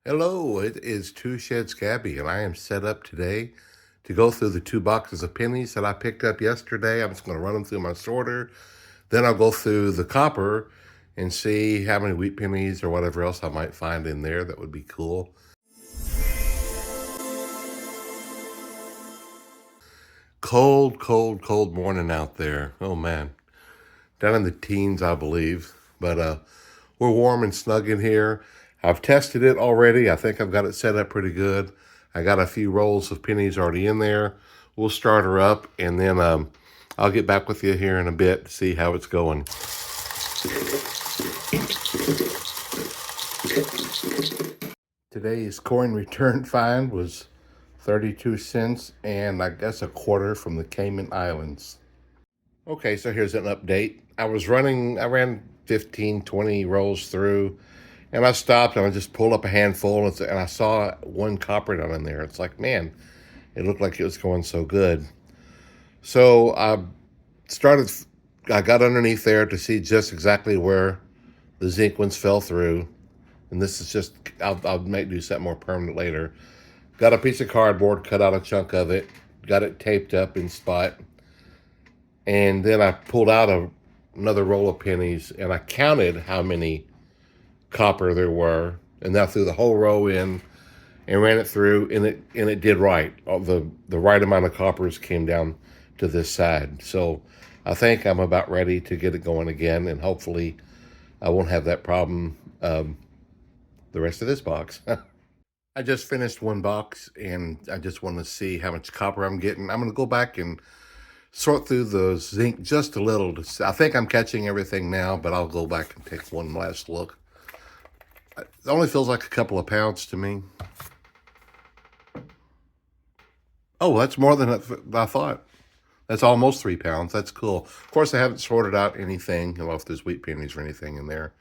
Hello, it is Two Sheds Gabby, and I am set up today to go through the 2 boxes of pennies that I picked up yesterday. I'm just going to run them through my sorter. Then I'll go through the copper and see how many wheat pennies or whatever else I might find in there that would be cool. Cold, cold, cold morning out there. Oh man, down in the teens, I believe. But we're warm and snug in here. I've tested it already. I think I've got it set up pretty good. I got a few rolls of pennies already in there. We'll start her up, and then I'll get back with you here in a bit to see how it's going. Today's coin return find was 32 cents and I guess a quarter from the Cayman Islands. Okay, so here's an update. I ran 15, 20 rolls through, and I stopped and I just pulled up a handful, and I saw one copper down in there. It's like, man, it looked like it was going so good. So I got underneath there to see just exactly where the zinc ones fell through. And this is just, I'll do something more permanent later. Got a piece of cardboard, cut out a chunk of it, got it taped up in spot. And then I pulled out another roll of pennies, and I counted how many copper there were, and I threw the whole row in and ran it through, and it did right. All the right amount of coppers came down to this side. So I think I'm about ready to get it going again, and hopefully I won't have that problem the rest of this box. I just finished one box, and I just want to see how much copper I'm getting. I'm going to go back and sort through the zinc just a little. I think I'm catching everything now, but I'll go back and take one last look. It only feels like a couple of pounds to me. Oh, that's more than I thought. That's almost 3 pounds. That's cool. Of course, I haven't sorted out anything. If there's wheat pennies or anything in there,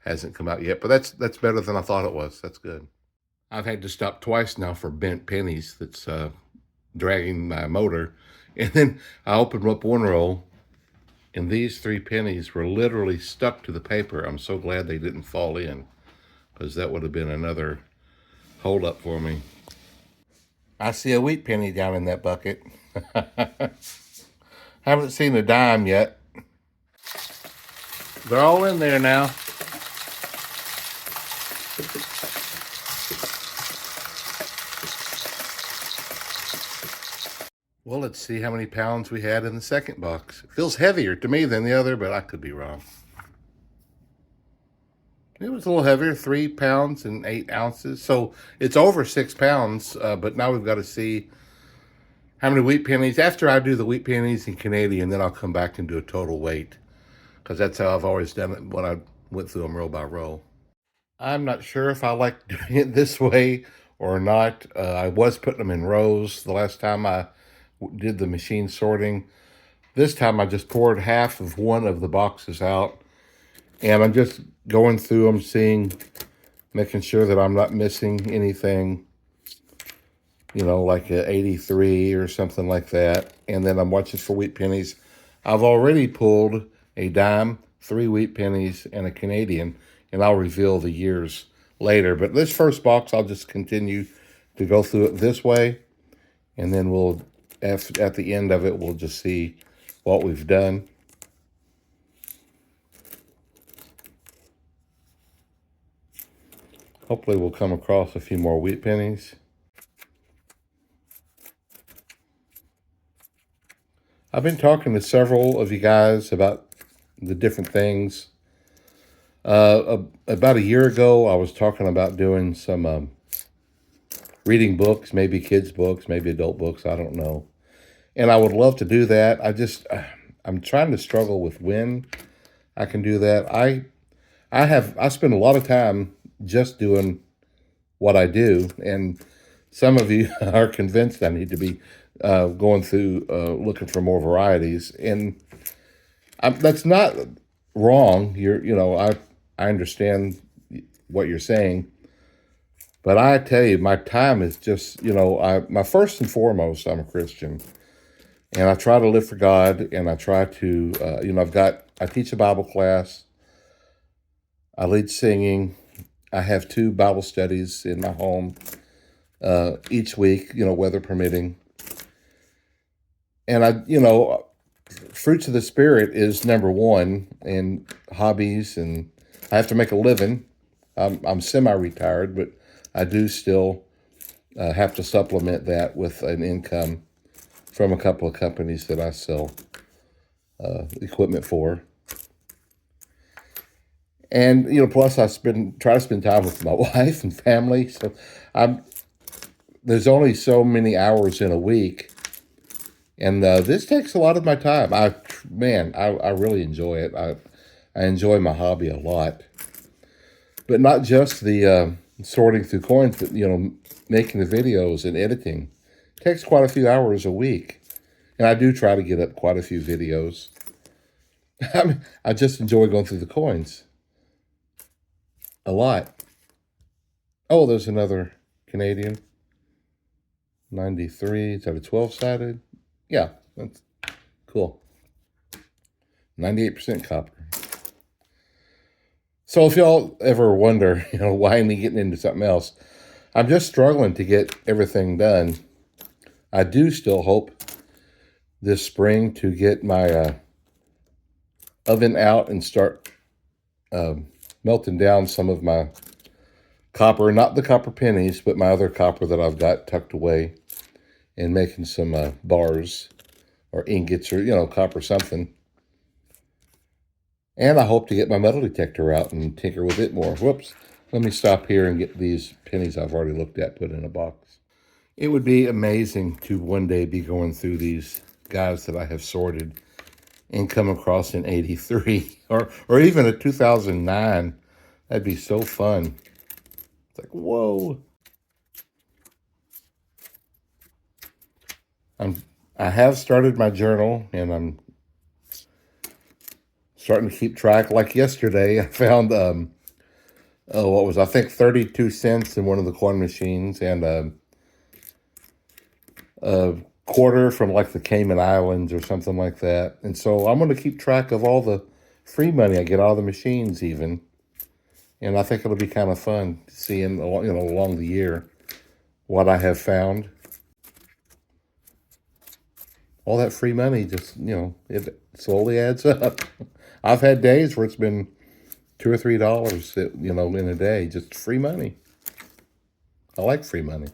hasn't come out yet. But that's better than I thought it was. That's good. I've had to stop twice now for bent pennies that's dragging my motor. And then I opened up one roll, and these 3 pennies were literally stuck to the paper. I'm so glad they didn't fall in, because that would have been another holdup for me. I see a wheat penny down in that bucket. Haven't seen a dime yet. They're all in there now. Well, let's see how many pounds we had in the second box. It feels heavier to me than the other, but I could be wrong. It was a little heavier, 3 pounds and 8 ounces. So it's over 6 pounds, but now we've got to see how many wheat pennies. After I do the wheat pennies in Canadian, then I'll come back and do a total weight, because that's how I've always done it when I went through them row by row. I'm not sure if I like doing it this way or not. I was putting them in rows the last time I did the machine sorting. This time I just poured half of one of the boxes out, and I'm just going through them, making sure that I'm not missing anything, like a 83 or something like that. And then I'm watching for wheat pennies. I've already pulled a dime, 3 wheat pennies, and a Canadian, and I'll reveal the years later. But this first box, I'll just continue to go through it this way, and then we'll, at the end of it, we'll just see what we've done. Hopefully we'll come across a few more wheat pennies. I've been talking to several of you guys about the different things. About a year ago, I was talking about doing some reading books, maybe kids' books, maybe adult books, I don't know. And I would love to do that. I'm trying to struggle with when I can do that. I spend a lot of time just doing what I do, and some of you are convinced I need to be going through looking for more varieties, and that's not wrong. I understand what you're saying, but I tell you, my time is just, my first and foremost, I'm a Christian, and I try to live for God, and I try to, I teach a Bible class, I lead singing, I have 2 Bible studies in my home each week, weather permitting. And fruits of the Spirit is number one, and hobbies, and I have to make a living. I'm semi-retired, but I do still have to supplement that with an income from a couple of companies that I sell equipment for. And, plus I try to spend time with my wife and family. So there's only so many hours in a week. And this takes a lot of my time. I really enjoy it. I enjoy my hobby a lot. But not just the sorting through coins, but, making the videos and editing. It takes quite a few hours a week. And I do try to get up quite a few videos. I just enjoy going through the coins a lot. Oh, there's another Canadian. 93. Is that a 12-sided? Yeah, that's cool. 98% copper. So if y'all ever wonder, why am I getting into something else? I'm just struggling to get everything done. I do still hope this spring to get my oven out and start melting down some of my copper, not the copper pennies, but my other copper that I've got tucked away, and making some bars or ingots or, copper something. And I hope to get my metal detector out and tinker with it more. Whoops. Let me stop here and get these pennies I've already looked at put in a box. It would be amazing to one day be going through these guys that I have sorted and come across an 83 or even a 2009. That'd be so fun. It's like, whoa. I have started my journal, and I'm starting to keep track. Like yesterday, I found, I think 32 cents in one of the coin machines, and a quarter from like the Cayman Islands or something like that. And so I'm going to keep track of all the free money I get out of the machines even. And I think it'll be kind of fun seeing, along the year what I have found. All that free money just, it slowly adds up. I've had days where it's been $2 or $3, in a day, just free money. I like free money.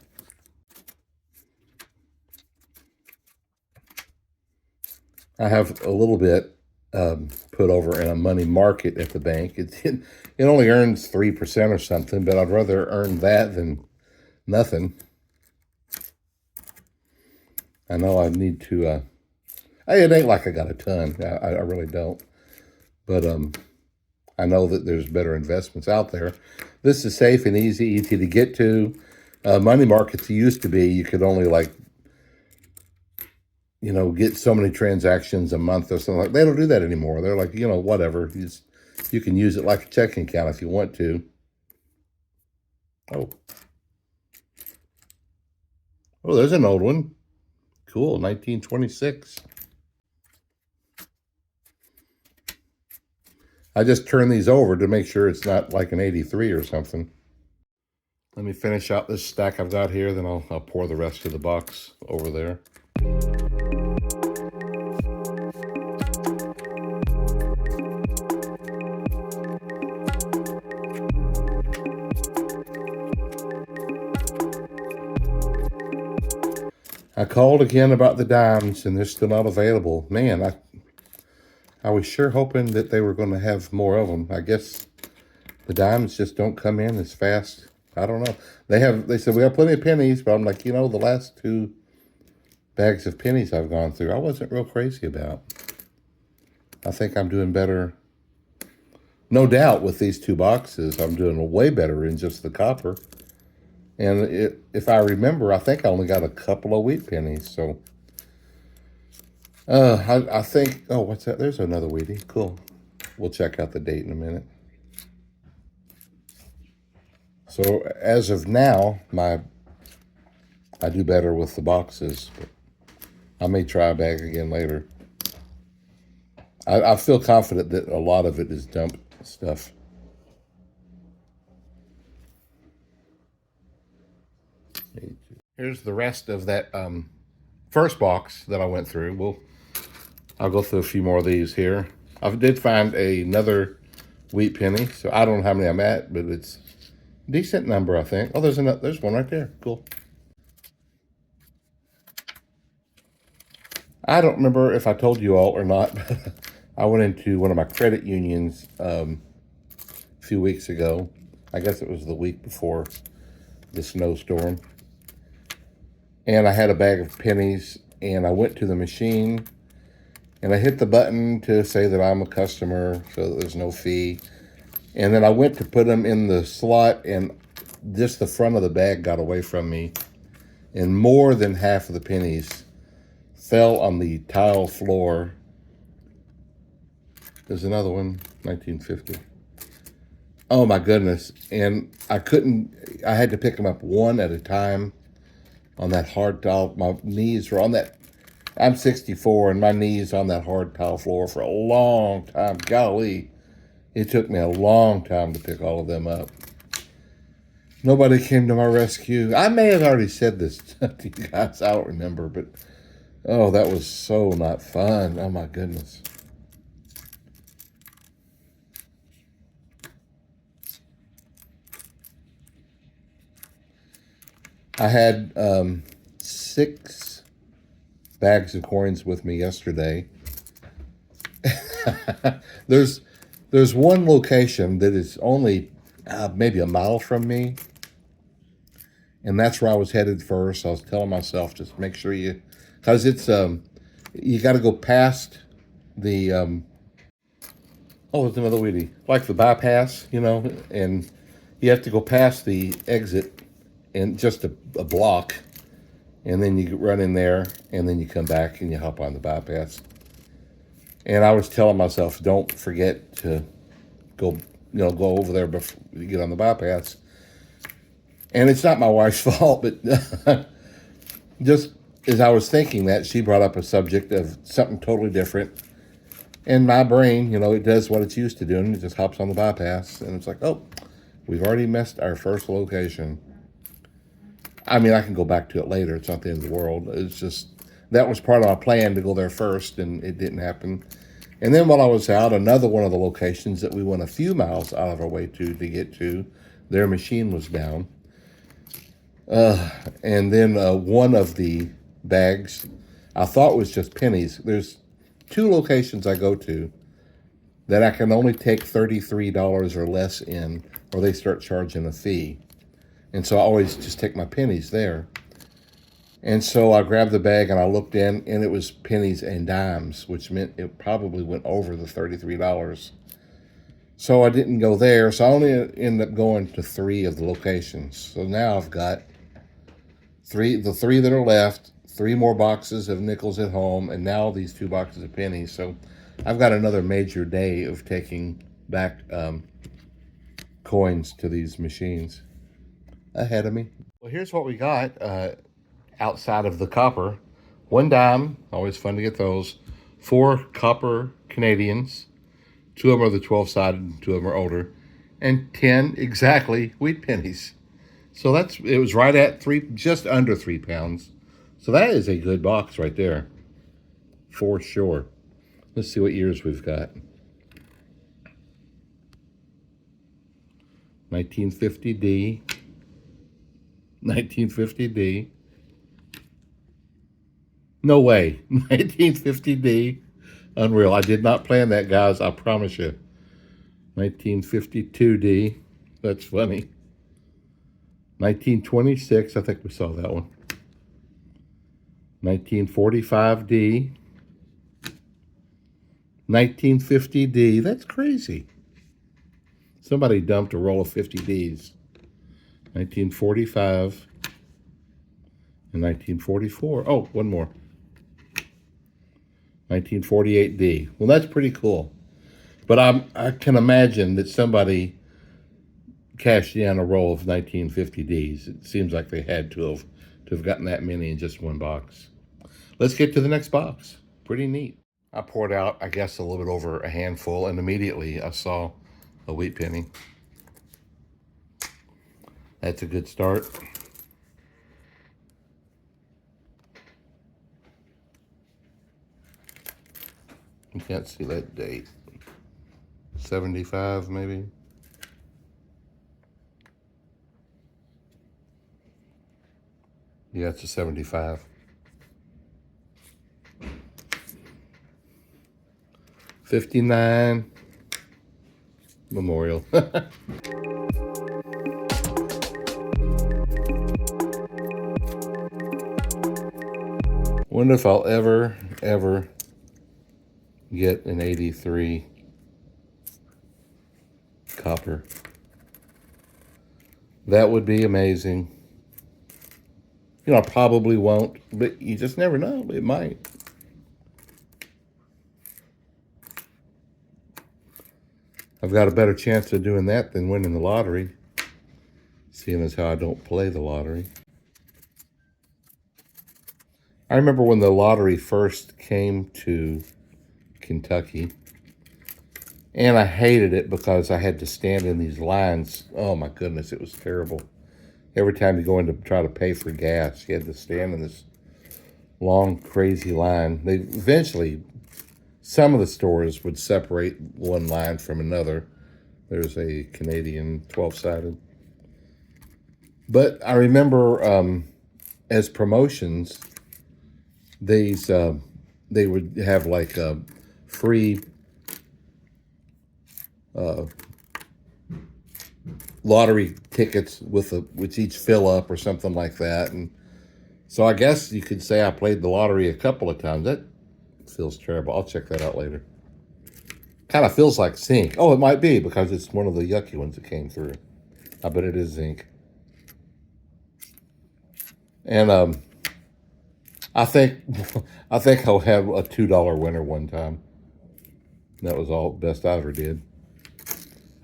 I have a little bit put over in a money market at the bank. It only earns 3% or something, but I'd rather earn that than nothing. I know I need to, it ain't like I got a ton. I really don't. But I know that there's better investments out there. This is safe and easy to get to. Money markets used to be, you could only get so many transactions a month or something like. They don't do that anymore. They're like, whatever. You can use it like a checking account if you want to. Oh, there's an old one. Cool, 1926. I just turn these over to make sure it's not like an 83 or something. Let me finish out this stack I've got here, then I'll pour the rest of the box over there. I called again about the dimes, and they're still not available. Man, I was sure hoping that they were going to have more of them. I guess the dimes just don't come in as fast. I don't know. They said we have plenty of pennies, but I'm like, the last 2 bags of pennies I've gone through, I wasn't real crazy about. I think I'm doing better. No doubt with these 2 boxes, I'm doing way better in just the copper. And if I remember, I think I only got a couple of wheat pennies. So I think, what's that? There's another wheatie. Cool. We'll check out the date in a minute. So as of now, I do better with the boxes, but I may try a bag again later. I feel confident that a lot of it is dump stuff. Here's the rest of that first box that I went through. I'll go through a few more of these here. I did find another wheat penny, so I don't know how many I'm at, but it's a decent number, I think. Oh, there's one right there. Cool. I don't remember if I told you all or not, but I went into one of my credit unions a few weeks ago. I guess it was the week before the snowstorm. And I had a bag of pennies, and I went to the machine, and I hit the button to say that I'm a customer, so that there's no fee. And then I went to put them in the slot, and just the front of the bag got away from me, and more than half of the pennies fell on the tile floor. There's another one, 1950. Oh my goodness. And I had to pick them up one at a time on that hard tile. My knees were on that. I'm 64 and my knees on that hard tile floor for a long time. Golly, it took me a long time to pick all of them up. Nobody came to my rescue. I may have already said this to you guys. I don't remember, but oh, that was so not fun. Oh my goodness. I had 6 bags of coins with me yesterday. There's one location that is only maybe a mile from me, and that's where I was headed first. I was telling myself, just make sure because it's you got to go past the oh, there's another weedy, like the bypass, and you have to go past the exit and just a block, and then you run in there, and then you come back and you hop on the bypass. And I was telling myself, don't forget to go over there before you get on the bypass. And it's not my wife's fault, but just as I was thinking that, she brought up a subject of something totally different. And my brain, it does what it's used to doing. It just hops on the bypass, and it's like, oh, we've already missed our first location. I mean, I can go back to it later. It's not the end of the world. It's just, that was part of my plan to go there first, and it didn't happen. And then while I was out, another one of the locations that we went a few miles out of our way to get to, their machine was down. And then one of the bags I thought was just pennies. There's 2 locations I go to that I can only take $33 or less in, or they start charging a fee. And so I always just take my pennies there. And so I grabbed the bag and I looked in, and it was pennies and dimes, which meant it probably went over the $33. So I didn't go there. So I only ended up going to 3 of the locations. So now I've got the 3 that are left, 3 more boxes of nickels at home, and now these 2 boxes of pennies. So I've got another major day of taking back coins to these machines ahead of me. Well, here's what we got outside of the copper. 1 dime, always fun to get those. 4 copper Canadians. 2 of them are the 12-sided, 2 of them are older. And 10 exactly wheat pennies. So it was right at just under 3 pounds. So that is a good box right there, for sure. Let's see what years we've got. 1950D. 1950D. No way. 1950D. Unreal. I did not plan that, guys. I promise you. 1952D. That's funny. 1926. I think we saw that one. 1945D. 1950D. That's crazy. Somebody dumped a roll of 50Ds. 1945 and 1944. Oh, one more. 1948D. Well, that's pretty cool. But I can imagine that somebody cashed in a roll of 1950Ds. It seems like they had to have gotten that many in just one box. Let's get to the next box. Pretty neat. I poured out, I guess, a little bit over a handful, and immediately I saw a wheat penny. That's a good start. You can't see that date. 75 maybe. Yeah, it's a 75. 59 Memorial. Wonder if I'll ever get an 83 copper. That would be amazing. You know, I probably won't, but you just never know. It might. I've got a better chance of doing that than winning the lottery, seeing as how I don't play the lottery. I remember when the lottery first came to Kentucky, and I hated it because I had to stand in these lines. Oh my goodness, it was terrible. Every time you go in to try to pay for gas, you had to stand in this long, crazy line. They eventually, some of the stores would separate one line from another. There's a Canadian 12-sided. But I remember as promotions, these they would have like free lottery tickets with each fill up or something like that. And so I guess you could say I played the lottery a couple of times. That feels terrible. I'll check that out later. Kind of feels like zinc. Oh, it might be because it's one of the yucky ones that came through. I bet it is zinc. And I think I'll have a $2 winner one time. That was all best I ever did.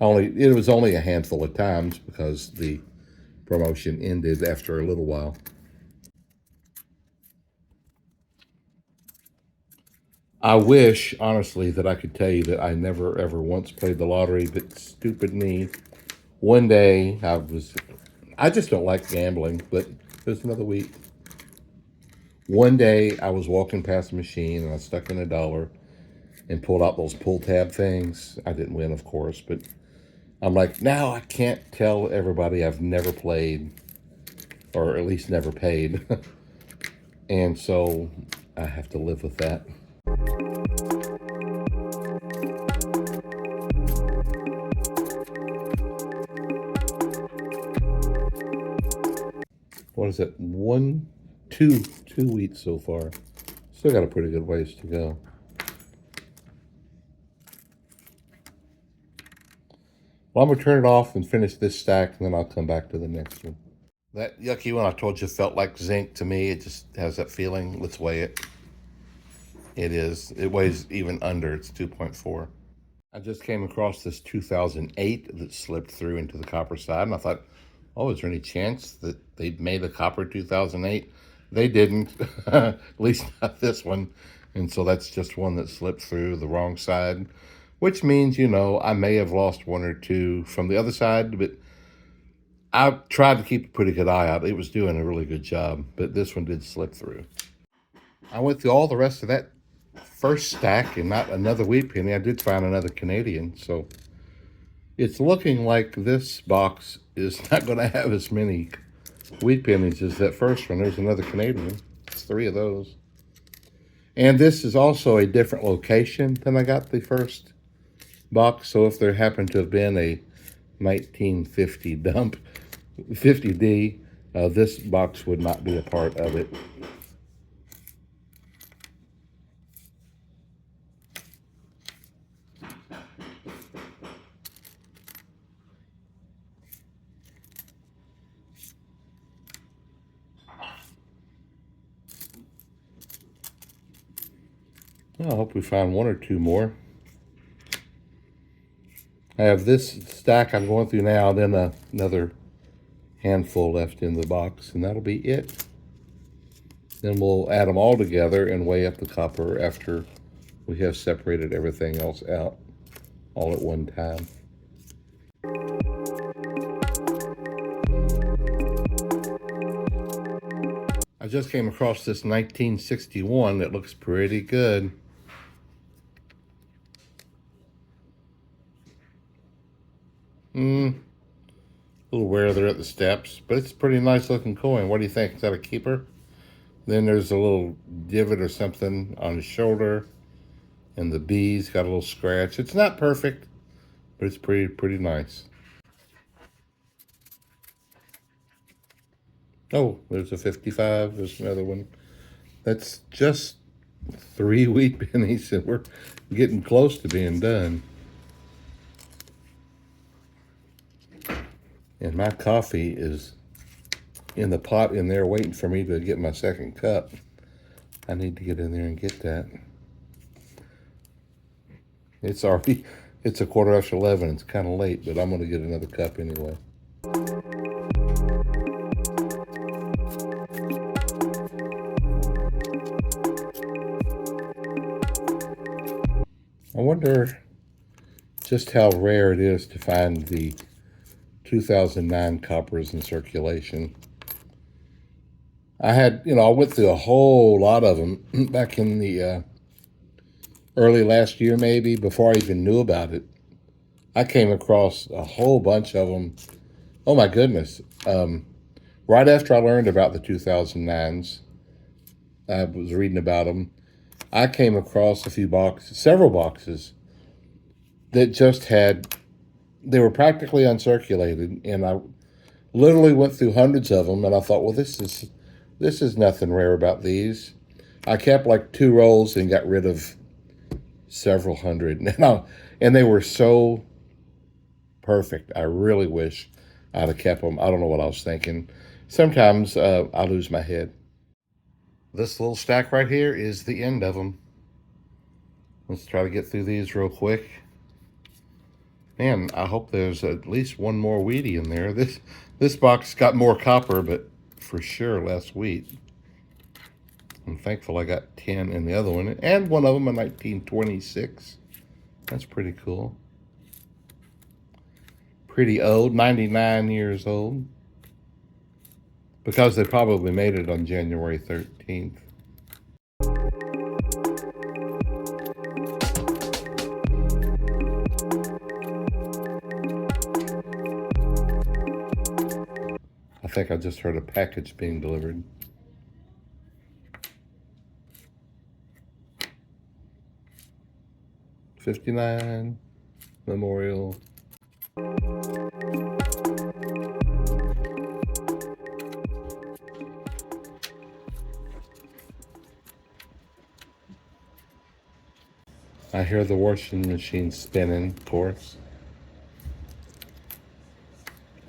It was only a handful of times because the promotion ended after a little while. I wish, honestly, that I could tell you that I never ever once played the lottery, but stupid me. One day I just don't like gambling, but there's another week. One day I was walking past the machine and I stuck in $1 and pulled out those pull tab things. I didn't win, of course, but I'm like, now I can't tell everybody I've never played, or at least never paid. And so I have to live with that. What is it? Two wheats so far. Still got a pretty good ways to go. Well, I'm gonna turn it off and finish this stack, and then I'll come back to the next one. That yucky one I told you felt like zinc to me. It just has that feeling. Let's weigh it. It is. It weighs even under. It's 2.4. I just came across this 2008 that slipped through into the copper side, and I thought, oh, is there any chance that they made a copper 2008? They didn't, at least not this one. And so that's just one that slipped through the wrong side, which means, you know, I may have lost one or two from the other side, but I tried to keep a pretty good eye out. It was doing a really good job, but this one did slip through. I went through all the rest of that first stack and not another wheat penny. I did find another Canadian, so it's looking like this box is not going to have as many wheat pennies as that first one. There's another Canadian. It's 3 of those. And this is also a different location than I got the first box. So if there happened to have been a 1950 dump, 50D, this box would not be a part of it. Well, I hope we find 1 or 2 more. I have this stack I'm going through now, then another handful left in the box, and that'll be it. Then we'll add them all together and weigh up the copper after we have separated everything else out all at one time. I just came across this 1961 that looks pretty good. A little wear there at the steps, but it's a pretty nice looking coin. What do you think? Is that a keeper? Then there's a little divot or something on his shoulder, and the B's got a little scratch. It's not perfect, but it's pretty nice. Oh, there's a 55. There's another one. That's just 3 wheat pennies, and we're getting close to being done. And my coffee is in the pot in there waiting for me to get my second cup. I need to get in there and get that. It's already, it's 11:15. It's kind of late, but I'm going to get another cup anyway. I wonder just how rare it is to find the 2009 coppers in circulation. I had, I went through a whole lot of them back in the early last year, maybe, before I even knew about it. I came across a whole bunch of them. Oh my goodness. Right after I learned about the 2009s, I was reading about them. I came across several boxes that just they were practically uncirculated, and I literally went through hundreds of them, and I thought, well, this is nothing rare about these. I kept like 2 rolls and got rid of several hundred. And they were so perfect. I really wish I'd have kept them. I don't know what I was thinking. Sometimes I lose my head. This little stack right here is the end of them. Let's try to get through these real quick. Man, I hope there's at least one more wheatie in there. This box got more copper, but for sure less wheat. I'm thankful I got 10 in the other one, and one of them a 1926. That's pretty cool. Pretty old, 99 years old. Because they probably made it on January 13th. I think I just heard a package being delivered. '59 Memorial. I hear the washing machine spinning, of course.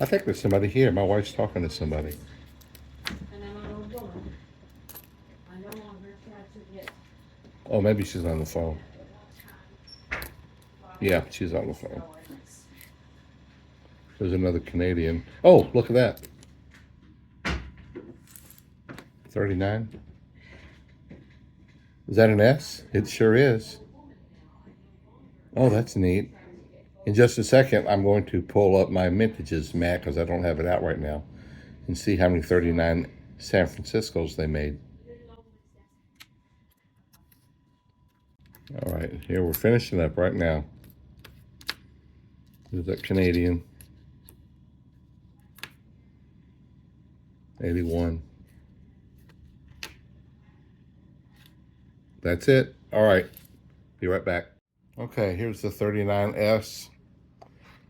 I think there's somebody here. My wife's talking to somebody. Oh, maybe she's on the phone. Yeah, she's on the phone. There's another Canadian. Oh, look at that. 39. Is that an S? It sure is. Oh, that's neat. In just a second, I'm going to pull up my mintages mat, because I don't have it out right now, and see how many 39 San Franciscos they made. All right, here we're finishing up right now. There's that Canadian. 81. That's it. All right, be right back. Okay, here's the 39S.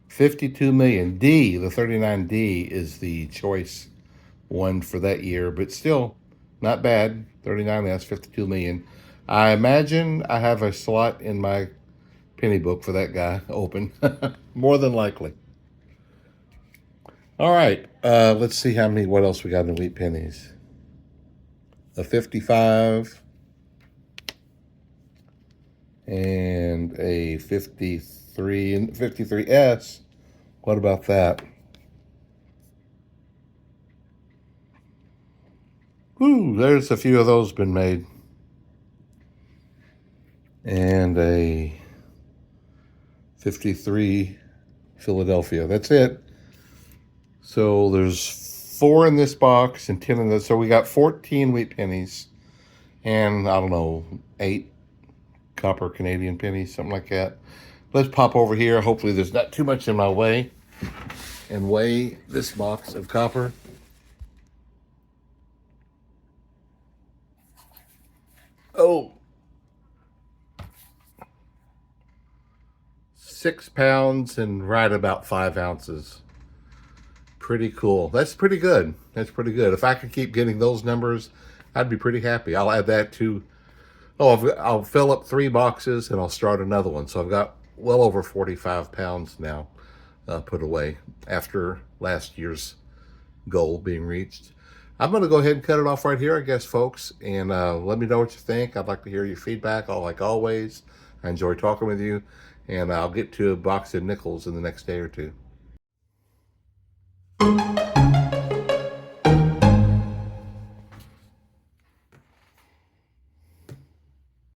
52 million. D, the 39D is the choice one for that year, but still not bad. 39S, 52 million. I imagine I have a slot in my penny book for that guy open. More than likely. All right, let's see what else we got in wheat pennies. A 55 and a 53 and 53S. What about that? Ooh, there's a few of those been made. And a 53 Philadelphia. That's it. So there's 4 in this box and 10 in this. So we got 14 wheat pennies and, I don't know, 8 copper Canadian pennies, something like that. Let's pop over here. Hopefully there's not too much in my way. and weigh this box of copper. Oh, 6 pounds and right about 5 ounces. Pretty cool. That's pretty good. That's pretty good. If I could keep getting those numbers, I'd be pretty happy. I'll add that to, I'll fill up 3 boxes and I'll start another one. So I've got well over 45 pounds now put away after last year's goal being reached. I'm going to go ahead and cut it off right here, I guess, folks. And let me know what you think. I'd like to hear your feedback, like always. I enjoy talking with you. And I'll get to a box of nickels in the next day or two.